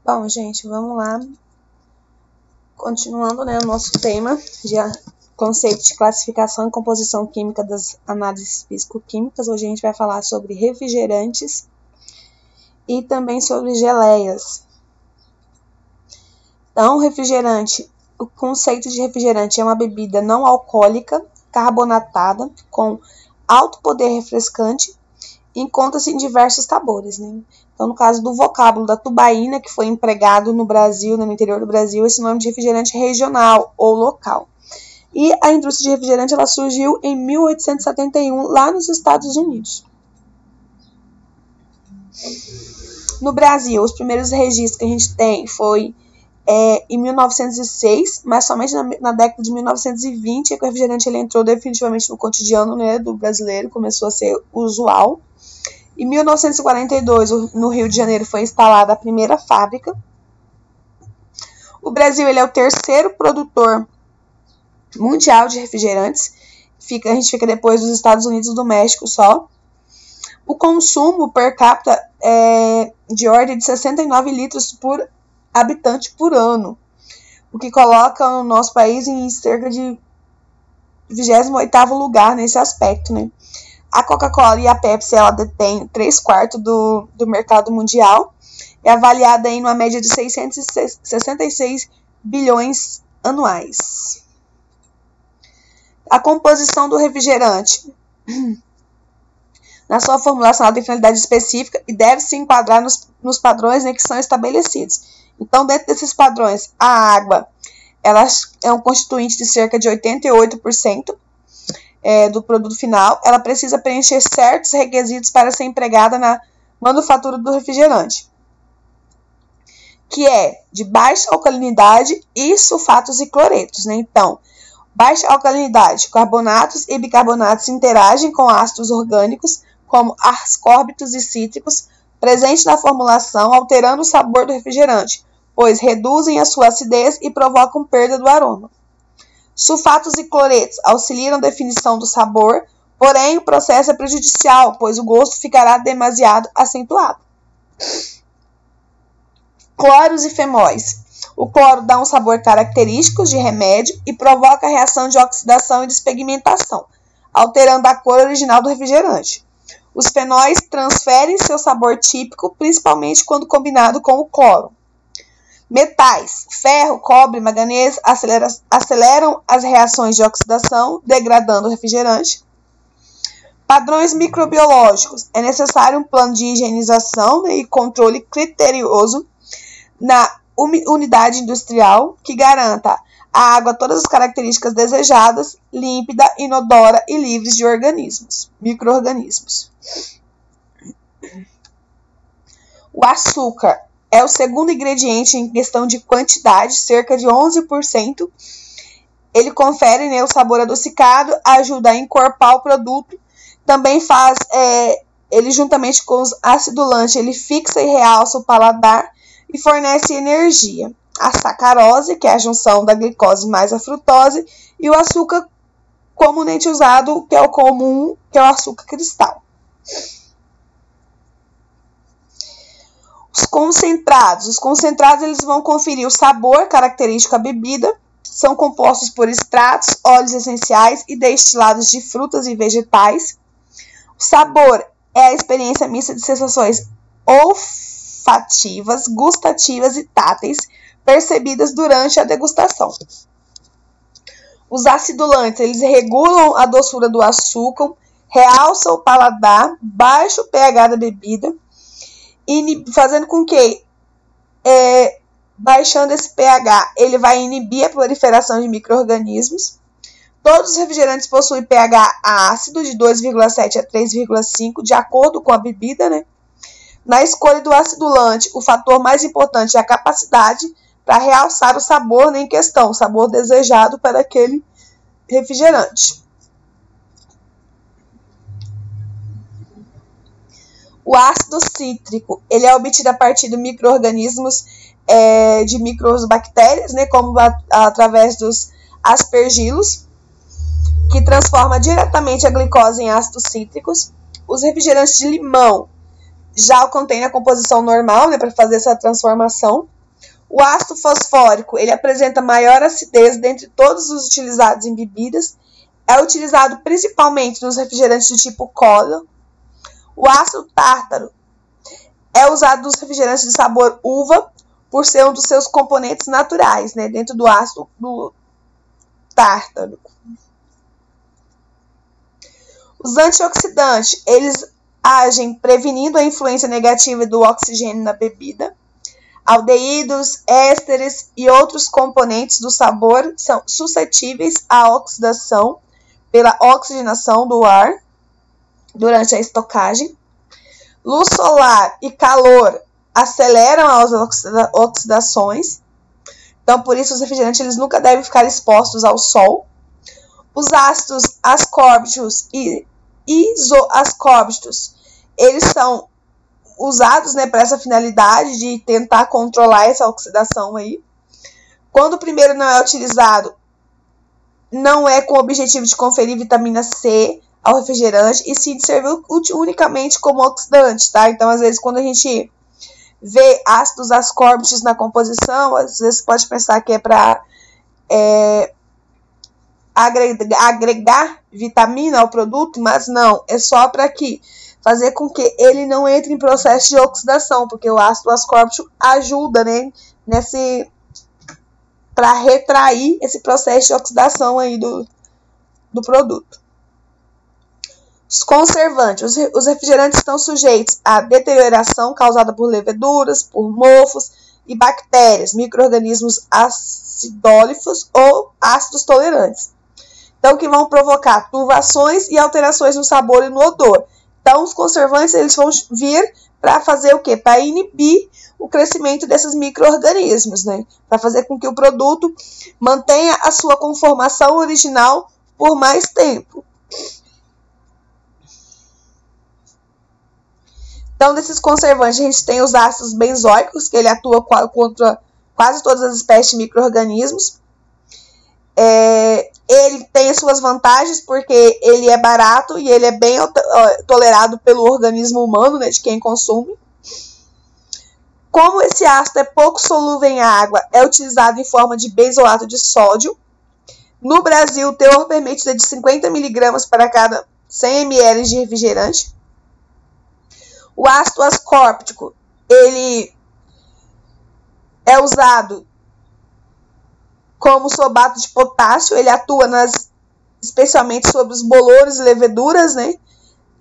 Bom, gente, vamos lá. Continuando, né, o nosso tema de conceito de classificação e composição química das análises físico-químicas. Hoje a gente vai falar sobre refrigerantes e também sobre geleias. Então, refrigerante. O conceito de refrigerante é uma bebida não alcoólica, carbonatada, com alto poder refrescante, e encontra-se em diversos sabores, né? Então, no caso do vocábulo da tubaína, que foi empregado no Brasil, no interior do Brasil, esse nome de refrigerante regional ou local. E a indústria de refrigerante ela surgiu em 1871, lá nos Estados Unidos. No Brasil, os primeiros registros que a gente tem foi em 1906, mas somente na década de 1920 é que o refrigerante ele entrou definitivamente no cotidiano, né, do brasileiro, começou a ser usual. Em 1942, no Rio de Janeiro, foi instalada a primeira fábrica. O Brasil ele é o terceiro produtor mundial de refrigerantes. A gente fica depois dos Estados Unidos e do México só. O consumo per capita é de ordem de 69 litros por habitante por ano, o que coloca o nosso país em cerca de 28º lugar nesse aspecto, né? A Coca-Cola e a Pepsi, ela detém 3/4 do mercado mundial, é avaliada em uma média de 666 bilhões anuais. A composição do refrigerante. Na sua formulação, ela tem finalidade específica e deve se enquadrar nos padrões, né, que são estabelecidos. Então, dentro desses padrões, a água ela é um constituinte de cerca de 88% do produto final. Ela precisa preencher certos requisitos para ser empregada na manufatura do refrigerante, que é de baixa alcalinidade e sulfatos e cloretos, né? Então, baixa alcalinidade, carbonatos e bicarbonatos interagem com ácidos orgânicos, como ascórbitos e cítricos, presentes na formulação, alterando o sabor do refrigerante, pois reduzem a sua acidez e provocam perda do aroma. Sulfatos e cloretos auxiliam a definição do sabor, porém o processo é prejudicial, pois o gosto ficará demasiado acentuado. Cloros e fenóis. O cloro dá um sabor característico de remédio e provoca a reação de oxidação e despigmentação, alterando a cor original do refrigerante. Os fenóis transferem seu sabor típico, principalmente quando combinado com o cloro. Metais, ferro, cobre, manganês aceleram as reações de oxidação, degradando o refrigerante. Padrões microbiológicos. É necessário um plano de higienização, né, e controle criterioso na unidade industrial que garanta a água todas as características desejadas, límpida, inodora e livres de micro-organismos. O açúcar é o segundo ingrediente em questão de quantidade, cerca de 11%. Ele confere, né, o sabor adocicado, ajuda a encorpar o produto. Também faz, ele juntamente com os acidulantes, ele fixa e realça o paladar e fornece energia. A sacarose, que é a junção da glicose mais a frutose, e o açúcar comumente usado, que é o comum, que é o açúcar cristal. Os concentrados eles vão conferir o sabor característico à bebida, são compostos por extratos, óleos essenciais e destilados de frutas e vegetais. O sabor é a experiência mista de sensações olfativas, gustativas e táteis, percebidas durante a degustação. Os acidulantes, eles regulam a doçura do açúcar, realçam o paladar, baixa o pH da bebida, fazendo com que, baixando esse pH, ele vai inibir a proliferação de micro-organismos. Todos os refrigerantes possuem pH ácido de 2,7 a 3,5, de acordo com a bebida, né? Na escolha do acidulante, o fator mais importante é a capacidade para realçar o sabor, né, em questão, o sabor desejado para aquele refrigerante. O ácido cítrico, ele é obtido a partir de micro-organismos, de microbactérias, né, como através dos aspergilos, que transforma diretamente a glicose em ácidos cítricos. Os refrigerantes de limão já contêm a composição normal, né, para fazer essa transformação. O ácido fosfórico, ele apresenta maior acidez dentre todos os utilizados em bebidas. É utilizado principalmente nos refrigerantes do tipo cola. O ácido tártaro é usado nos refrigerantes de sabor uva, por ser um dos seus componentes naturais, né, dentro do ácido do tártaro. Os antioxidantes, eles agem prevenindo a influência negativa do oxigênio na bebida. Aldeídos, ésteres e outros componentes do sabor são suscetíveis à oxidação pela oxigenação do ar durante a estocagem. Luz solar e calor aceleram as oxidações. Então, por isso, os refrigerantes eles nunca devem ficar expostos ao sol. Os ácidos ascórbitos e isoascórbitos, eles são usados, né, para essa finalidade de tentar controlar essa oxidação aí. Quando o primeiro não é utilizado, não é com o objetivo de conferir vitamina C ao refrigerante, e sim de servir unicamente como oxidante, tá? Então, às vezes, quando a gente vê ácidos ascórbitos na composição, às vezes pode pensar que é para agregar vitamina ao produto, mas não, é só para fazer com que ele não entre em processo de oxidação, porque o ácido ascórbico ajuda, né, para retrair esse processo de oxidação aí do produto. Os conservantes. Os refrigerantes estão sujeitos à deterioração causada por leveduras, por mofos e bactérias, micro-organismos acidólitos ou ácidos tolerantes. Então, que vão provocar turvações e alterações no sabor e no odor. Então, os conservantes eles vão vir para fazer o quê? Para inibir o crescimento desses micro-organismos, né? Para fazer com que o produto mantenha a sua conformação original por mais tempo. Então, desses conservantes, a gente tem os ácidos benzoicos, que ele atua contra quase todas as espécies de micro-organismos. Ele tem as suas vantagens, porque ele é barato e ele é bem tolerado pelo organismo humano, né, de quem consome. Como esse ácido é pouco solúvel em água, é utilizado em forma de benzoato de sódio. No Brasil, o teor permitido é de 50 mg para cada 100 ml de refrigerante. O ácido ascórbico, ele é usado como sorbato de potássio, ele atua especialmente sobre os bolores e leveduras, né?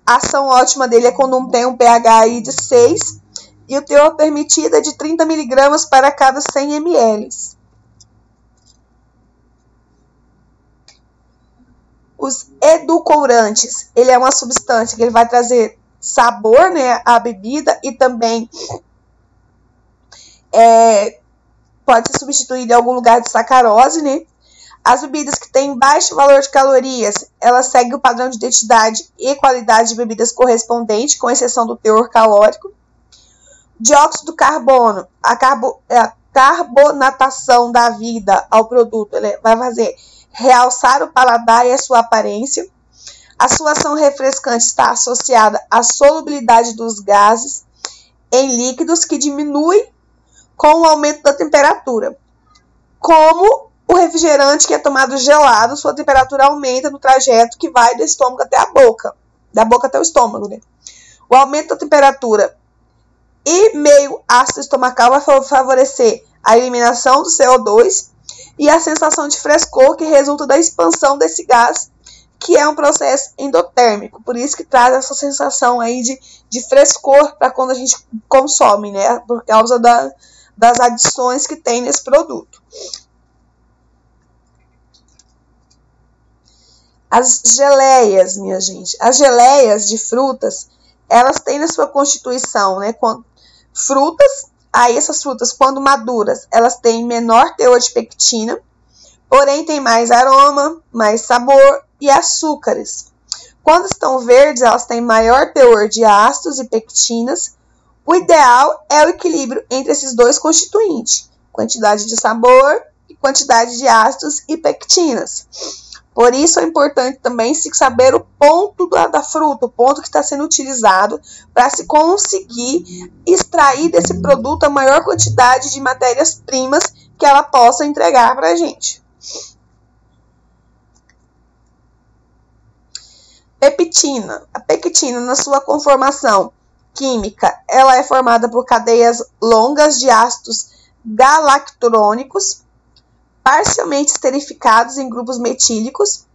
A ação ótima dele é quando tem um pH aí de 6, e o teor permitido é de 30 mg para cada 100 ml. Os edulcorantes, ele é uma substância que ele vai trazer sabor, né, à bebida, e também pode ser substituído em algum lugar de sacarose, né? As bebidas que têm baixo valor de calorias, elas seguem o padrão de identidade e qualidade de bebidas correspondente, com exceção do teor calórico. Dióxido de carbono, a carbonatação da vida ao produto, ele vai fazer realçar o paladar e a sua aparência. A sua ação refrescante está associada à solubilidade dos gases em líquidos, que diminui com o aumento da temperatura. Como o refrigerante que é tomado gelado, sua temperatura aumenta no trajeto que vai do estômago até a boca, da boca até o estômago, né? O aumento da temperatura e meio ácido estomacal vai favorecer a eliminação do CO2 e a sensação de frescor que resulta da expansão desse gás, que é um processo endotérmico, por isso que traz essa sensação aí de frescor para quando a gente consome, né? Por causa das adições que tem nesse produto. As geleias, minha gente. As geleias de frutas, elas têm na sua constituição, né, frutas. Aí essas frutas, quando maduras, elas têm menor teor de pectina, porém tem mais aroma, mais sabor e açúcares. Quando estão verdes, elas têm maior teor de ácidos e pectinas. O ideal é o equilíbrio entre esses dois constituintes, quantidade de sabor e quantidade de ácidos e pectinas. Por isso é importante também se saber o ponto da fruta, o ponto que está sendo utilizado, para se conseguir extrair desse produto a maior quantidade de matérias-primas que ela possa entregar para a gente. Pectina. A pectina, na sua conformação química, ela é formada por cadeias longas de ácidos galacturônicos, parcialmente esterificados em grupos metílicos.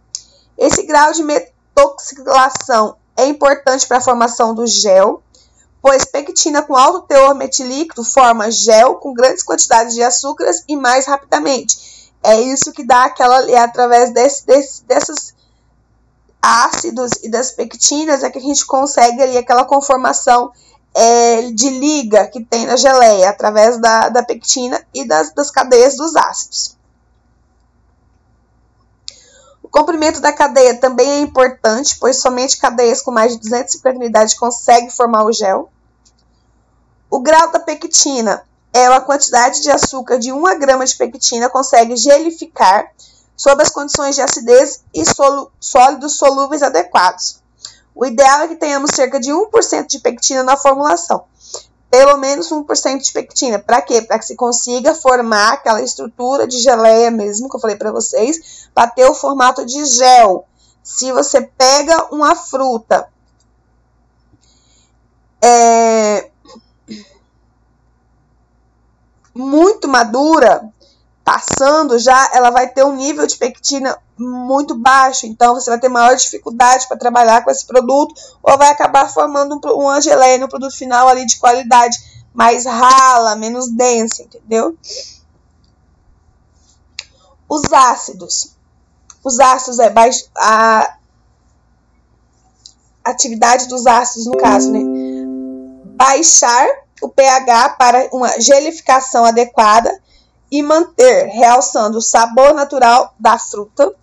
Esse grau de metoxilação é importante para a formação do gel, pois pectina com alto teor metilíquido forma gel com grandes quantidades de açúcares e mais rapidamente. É isso que dá através desses ácidos e das pectinas, é que a gente consegue ali aquela conformação de liga que tem na geleia, através da pectina e das cadeias dos ácidos. O comprimento da cadeia também é importante, pois somente cadeias com mais de 250 unidades conseguem formar o gel. O grau da pectina é a quantidade de açúcar de 1 grama de pectina consegue gelificar sob as condições de acidez e sólidos solúveis adequados. O ideal é que tenhamos cerca de 1% de pectina na formulação. Pelo menos 1% de pectina. Para quê? Para que se consiga formar aquela estrutura de geleia mesmo, que eu falei para vocês, para ter o formato de gel. Se você pega uma fruta muito madura, passando já, ela vai ter um nível de pectina muito baixo, então você vai ter maior dificuldade para trabalhar com esse produto, ou vai acabar formando uma geleia no produto final ali de qualidade mais rala, menos densa, entendeu? Os ácidos a atividade dos ácidos, no caso, né? Baixar o pH para uma gelificação adequada e manter, realçando o sabor natural da fruta.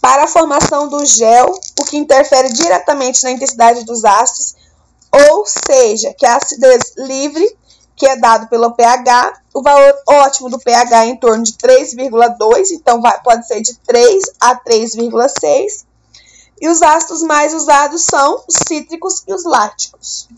Para a formação do gel, o que interfere diretamente na intensidade dos ácidos, ou seja, que a acidez livre, que é dado pelo pH, o valor ótimo do pH é em torno de 3,2, então pode ser de 3 a 3,6. E os ácidos mais usados são os cítricos e os láticos.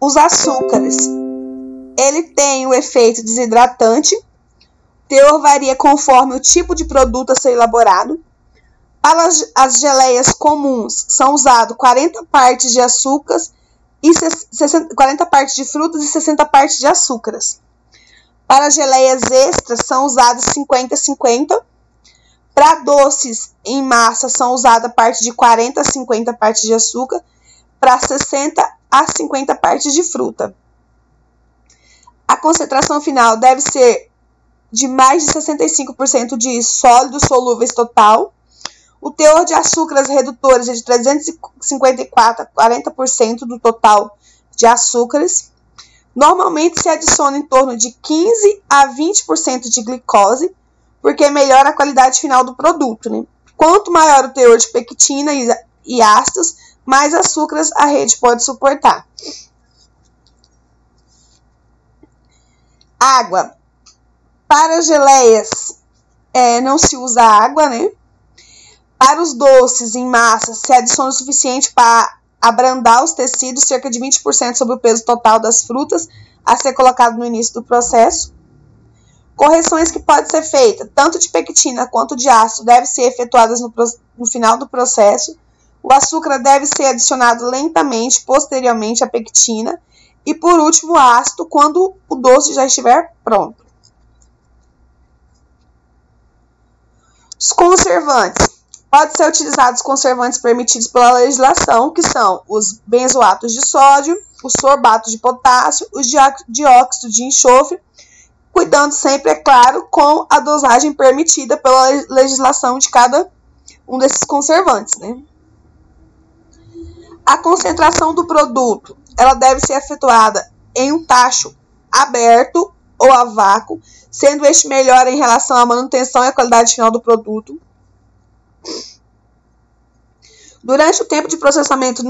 Os açúcares, ele tem o efeito desidratante, o teor varia conforme o tipo de produto a ser elaborado. Para as geleias comuns, são usados 40 partes de açúcares e 40 partes de frutas e 60 partes de açúcares. Para geleias extras, são usados 50-50. Para doces em massa, são usadas a parte de 40 a 50 partes de açúcar. Para 60 a 50 partes de fruta. A concentração final deve ser de mais de 65% de sólidos solúveis total. O teor de açúcares redutores é de 354 a 40% do total de açúcares. Normalmente se adiciona em torno de 15 a 20% de glicose, porque melhora a qualidade final do produto, né? Quanto maior o teor de pectina e ácidos, mais açúcares a rede pode suportar. Água. Para geleias, não se usa água, né? Para os doces em massa, se adiciona o suficiente para abrandar os tecidos, cerca de 20% sobre o peso total das frutas, a ser colocado no início do processo. Correções que podem ser feitas, tanto de pectina quanto de ácido, devem ser efetuadas no final do processo. O açúcar deve ser adicionado lentamente, posteriormente à pectina. E, por último, o ácido, quando o doce já estiver pronto. Os conservantes. Podem ser utilizados conservantes permitidos pela legislação, que são os benzoatos de sódio, os sorbatos de potássio, os dióxido de enxofre cuidando sempre, é claro, com a dosagem permitida pela legislação de cada um desses conservantes, né? A concentração do produto, ela deve ser efetuada em um tacho aberto ou a vácuo, sendo este melhor em relação à manutenção e à qualidade final do produto. Durante o tempo de processamento,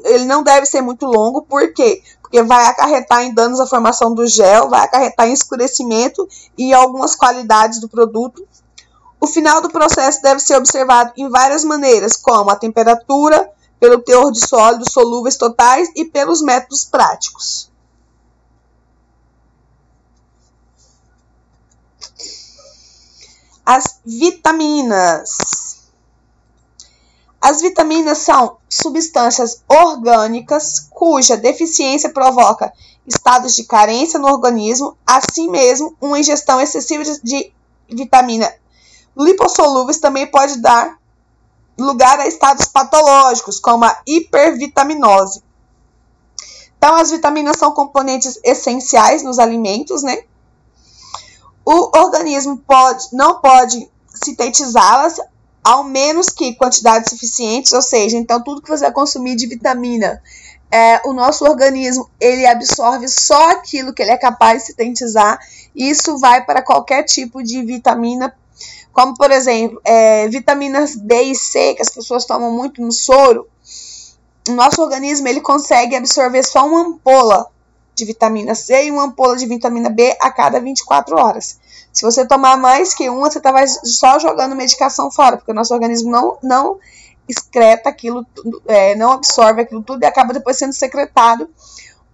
ele não deve ser muito longo. Por quê? Porque vai acarretar em danos à formação do gel, vai acarretar em escurecimento e algumas qualidades do produto. O final do processo deve ser observado em várias maneiras, como a temperatura, pelo teor de sólidos solúveis totais e pelos métodos práticos. As vitaminas. As vitaminas são substâncias orgânicas cuja deficiência provoca estados de carência no organismo, assim mesmo, uma ingestão excessiva de vitamina lipossolúveis também pode dar lugar a estados patológicos, como a hipervitaminose. Então, as vitaminas são componentes essenciais nos alimentos, né? O organismo não pode sintetizá-las, ao menos que quantidades suficientes, ou seja, então tudo que você vai consumir de vitamina, o nosso organismo, ele absorve só aquilo que ele é capaz de sintetizar, e isso vai para qualquer tipo de vitamina, como por exemplo, vitaminas B e C, que as pessoas tomam muito no soro. O nosso organismo, ele consegue absorver só uma ampola de vitamina C e uma ampola de vitamina B a cada 24 horas. Se você tomar mais que uma, você está só jogando medicação fora, porque o nosso organismo não excreta aquilo, não absorve aquilo tudo e acaba depois sendo secretado,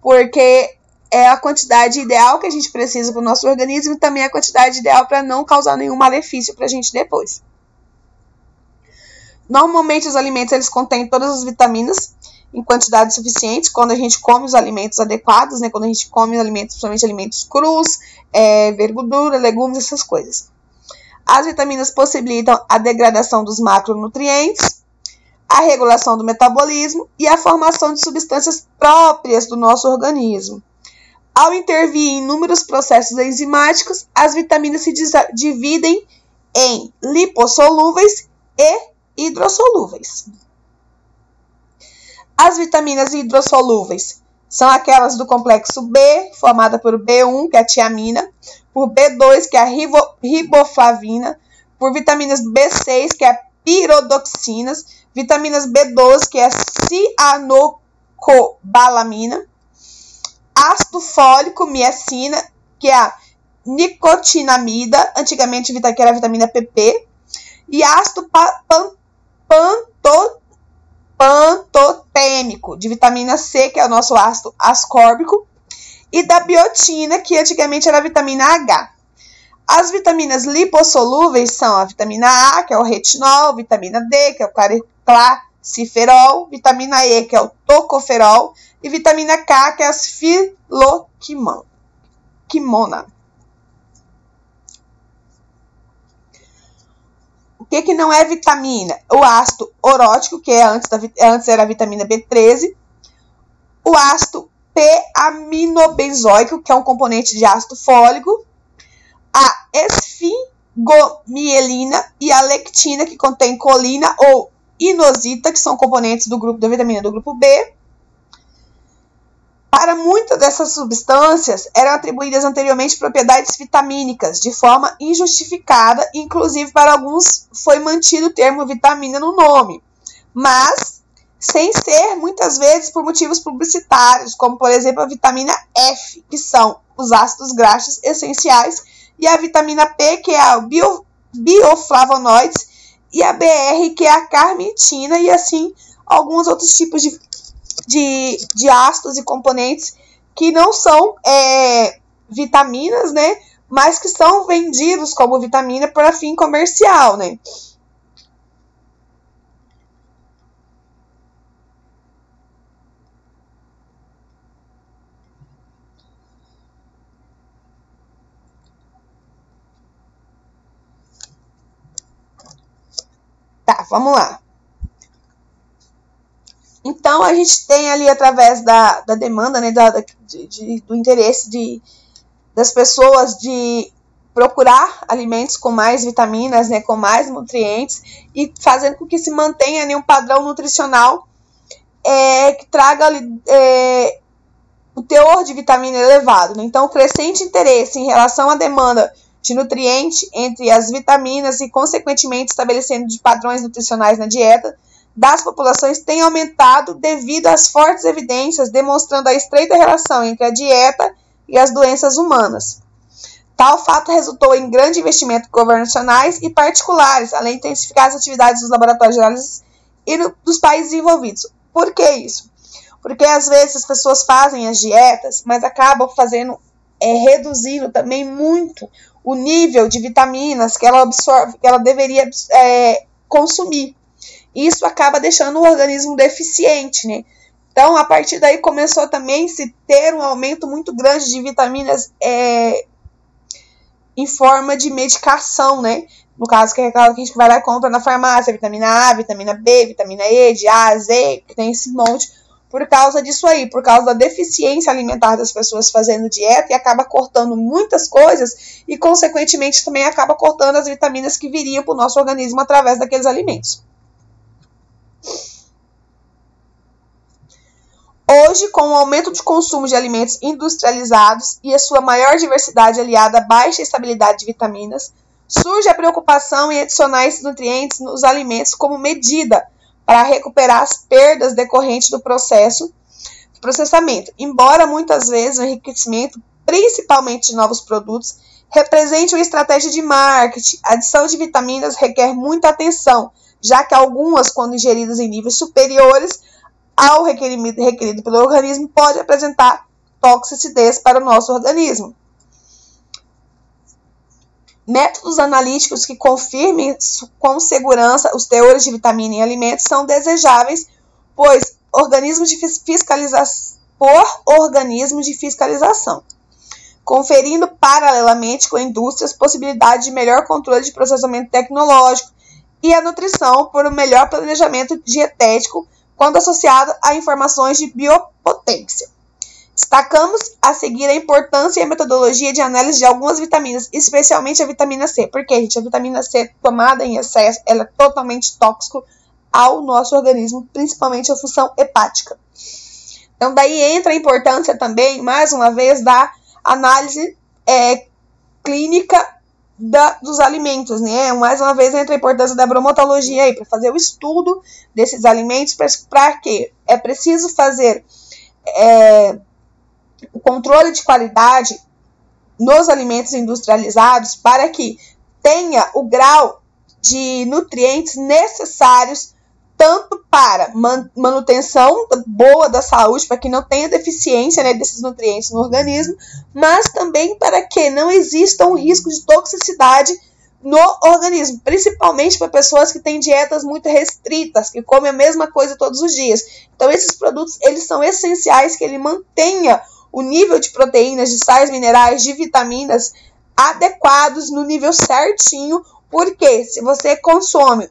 porque é a quantidade ideal que a gente precisa para o nosso organismo e também a quantidade ideal para não causar nenhum malefício para a gente depois. Normalmente os alimentos eles contêm todas as vitaminas em quantidades suficientes quando a gente come os alimentos adequados, né? Quando a gente come alimentos, principalmente alimentos crus, verdura, legumes, essas coisas. As vitaminas possibilitam a degradação dos macronutrientes, a regulação do metabolismo e a formação de substâncias próprias do nosso organismo. Ao intervir em inúmeros processos enzimáticos, as vitaminas se dividem em lipossolúveis e hidrossolúveis. As vitaminas hidrossolúveis são aquelas do complexo B, formada por B1, que é a tiamina, por B2, que é a riboflavina, por vitaminas B6, que é a pyridoxinas, vitaminas B12, que é a cianocobalamina, ácido fólico, miacina, que é a nicotinamida, antigamente que era a vitamina PP, e ácido pantotêmico, de vitamina C, que é o nosso ácido ascórbico, e da biotina, que antigamente era a vitamina H. As vitaminas lipossolúveis são a vitamina A, que é o retinol, vitamina D, que é o claciferol, vitamina E, que é o tocoferol, e vitamina K, que é a filquimona. O que não é vitamina? O ácido orótico, que antes era a vitamina B13. O ácido p-aminobenzoico, que é um componente de ácido fólico. A esfingomielina e a lectina, que contém colina ou inosita, que são componentes do grupo da vitamina do grupo B. Para muitas dessas substâncias, eram atribuídas anteriormente propriedades vitamínicas, de forma injustificada, inclusive para alguns foi mantido o termo vitamina no nome, mas sem ser, muitas vezes, por motivos publicitários, como, por exemplo, a vitamina F, que são os ácidos graxos essenciais, e a vitamina P, que é a bioflavonoides, e a BR, que é a carnitina, e assim, alguns outros tipos de ácidos e componentes que não são vitaminas, né? Mas que são vendidos como vitamina para fim comercial, né? Tá, vamos lá. Então, a gente tem ali, através da demanda, né, do interesse das pessoas de procurar alimentos com mais vitaminas, né, com mais nutrientes, e fazendo com que se mantenha, né, um padrão nutricional que traga o teor de vitamina elevado, né? Então, o crescente interesse em relação à demanda de nutrientes entre as vitaminas e, consequentemente, estabelecendo de padrões nutricionais na dieta das populações tem aumentado devido às fortes evidências demonstrando a estreita relação entre a dieta e as doenças humanas. Tal fato resultou em grande investimento de governos nacionais e particulares, além de intensificar as atividades dos laboratórios de análise e dos países envolvidos. Por que isso? Porque às vezes as pessoas fazem as dietas, mas acabam reduzindo também muito o nível de vitaminas que ela absorve, que ela deveria consumir. Isso acaba deixando o organismo deficiente, né? Então, a partir daí começou também a se ter um aumento muito grande de vitaminas em forma de medicação, né? No caso, que é aquela que a gente vai lá e compra na farmácia, vitamina A, vitamina B, vitamina E, de A a Z, que tem esse monte, por causa disso aí, por causa da deficiência alimentar das pessoas fazendo dieta, e acaba cortando muitas coisas, e consequentemente também acaba cortando as vitaminas que viriam para o nosso organismo através daqueles alimentos. Hoje, com o aumento de consumo de alimentos industrializados e a sua maior diversidade aliada à baixa estabilidade de vitaminas, surge a preocupação em adicionar esses nutrientes nos alimentos como medida para recuperar as perdas decorrentes do processo de processamento. Embora muitas vezes o enriquecimento, principalmente de novos produtos, represente uma estratégia de marketing, a adição de vitaminas requer muita atenção, já que algumas, quando ingeridas em níveis superiores ao requerido pelo organismo, pode apresentar toxicidade para o nosso organismo. Métodos analíticos que confirmem com segurança os teores de vitamina em alimentos são desejáveis, pois organismos de fiscalização, conferindo paralelamente com indústrias possibilidade de melhor controle de processamento tecnológico e a nutrição por um melhor planejamento dietético quando associado a informações de biopotência. Destacamos a seguir a importância e a metodologia de análise de algumas vitaminas, especialmente a vitamina C. Porque, gente, a vitamina C tomada em excesso, ela é totalmente tóxica ao nosso organismo, principalmente a função hepática. Então, daí entra a importância também, mais uma vez, da análise clínica dos alimentos, né? Mais uma vez entra a importância da bromatologia aí, para fazer o estudo desses alimentos, para quê? É preciso fazer o controle de qualidade nos alimentos industrializados para que tenha o grau de nutrientes necessários tanto para manutenção boa da saúde, para que não tenha deficiência, né, desses nutrientes no organismo, mas também para que não exista um risco de toxicidade no organismo, principalmente para pessoas que têm dietas muito restritas, que comem a mesma coisa todos os dias. Então, esses produtos, eles são essenciais que ele mantenha o nível de proteínas, de sais minerais, de vitaminas adequados no nível certinho, porque se você consome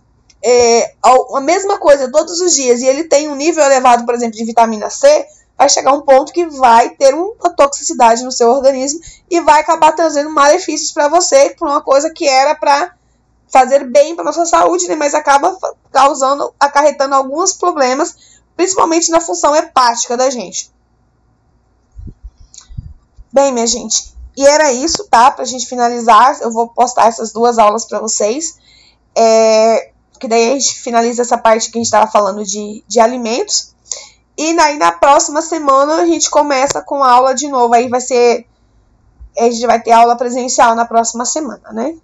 a mesma coisa todos os dias e ele tem um nível elevado, por exemplo, de vitamina C, vai chegar um ponto que vai ter uma toxicidade no seu organismo e vai acabar trazendo malefícios para você, por uma coisa que era para fazer bem para nossa saúde, né, mas acaba acarretando alguns problemas, principalmente na função hepática da gente. Bem, minha gente, e era isso, tá? Pra gente finalizar, eu vou postar essas duas aulas para vocês, que daí a gente finaliza essa parte que a gente estava falando de alimentos. E aí na próxima semana a gente começa com a aula de novo. Aí a gente vai ter aula presencial na próxima semana, né?